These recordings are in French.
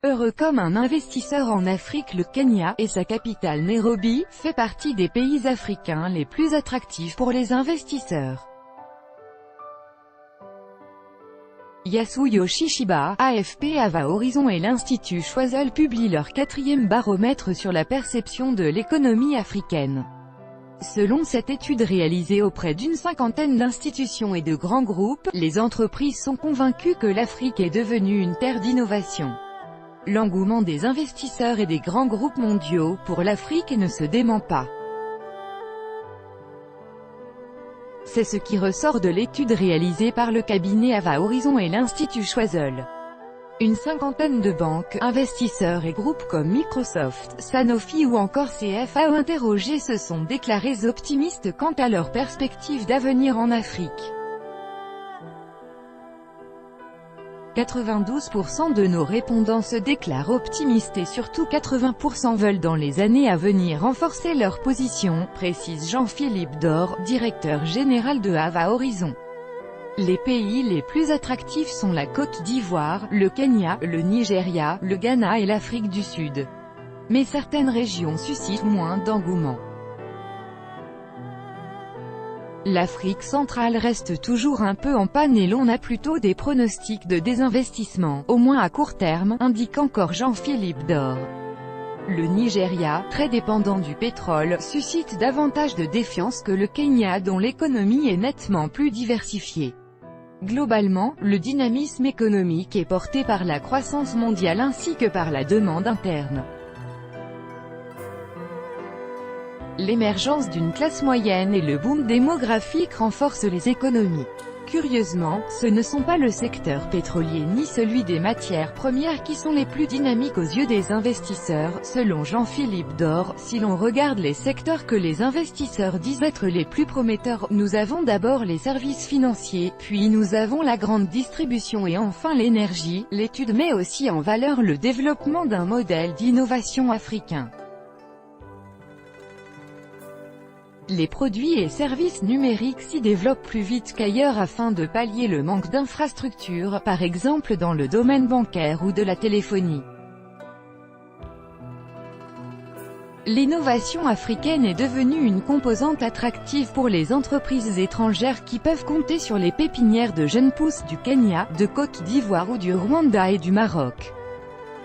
Heureux comme un investisseur en Afrique, le Kenya, et sa capitale Nairobi, fait partie des pays africains les plus attractifs pour les investisseurs. Yasuyoshi Shiba, AFP Ava Horizon et l'Institut Schwazl publient leur 4e baromètre sur la perception de l'économie africaine. Selon cette étude réalisée auprès d'une cinquantaine d'institutions et de grands groupes, les entreprises sont convaincues que l'Afrique est devenue une terre d'innovation. L'engouement des investisseurs et des grands groupes mondiaux pour l'Afrique ne se dément pas. C'est ce qui ressort de l'étude réalisée par le cabinet Ava Horizon et l'Institut Schwazl. Une cinquantaine de banques, investisseurs et groupes comme Microsoft, Sanofi ou encore CFA interrogés se sont déclarés optimistes quant à leurs perspectives d'avenir en Afrique. 92% de nos répondants se déclarent optimistes et surtout 80% veulent dans les années à venir renforcer leur position, précise Jean-Philippe Dor, directeur général de Ava Horizon. Les pays les plus attractifs sont la Côte d'Ivoire, le Kenya, le Nigeria, le Ghana et l'Afrique du Sud. Mais certaines régions suscitent moins d'engouement. L'Afrique centrale reste toujours un peu en panne et l'on a plutôt des pronostics de désinvestissement, au moins à court terme, indique encore Jean-Philippe Dor. Le Nigeria, très dépendant du pétrole, suscite davantage de défiance que le Kenya dont l'économie est nettement plus diversifiée. Globalement, le dynamisme économique est porté par la croissance mondiale ainsi que par la demande interne. L'émergence d'une classe moyenne et le boom démographique renforcent les économies. Curieusement, ce ne sont pas le secteur pétrolier ni celui des matières premières qui sont les plus dynamiques aux yeux des investisseurs, selon Jean-Philippe Dor. Si l'on regarde les secteurs que les investisseurs disent être les plus prometteurs, nous avons d'abord les services financiers, puis nous avons la grande distribution et enfin l'énergie. L'étude met aussi en valeur le développement d'un modèle d'innovation africain. Les produits et services numériques s'y développent plus vite qu'ailleurs afin de pallier le manque d'infrastructures, par exemple dans le domaine bancaire ou de la téléphonie. L'innovation africaine est devenue une composante attractive pour les entreprises étrangères qui peuvent compter sur les pépinières de jeunes pousses du Kenya, de Côte d'Ivoire ou du Rwanda et du Maroc.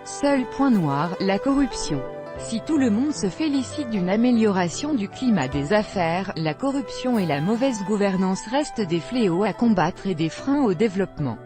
Seul point noir, la corruption. Si tout le monde se félicite d'une amélioration du climat des affaires, la corruption et la mauvaise gouvernance restent des fléaux à combattre et des freins au développement.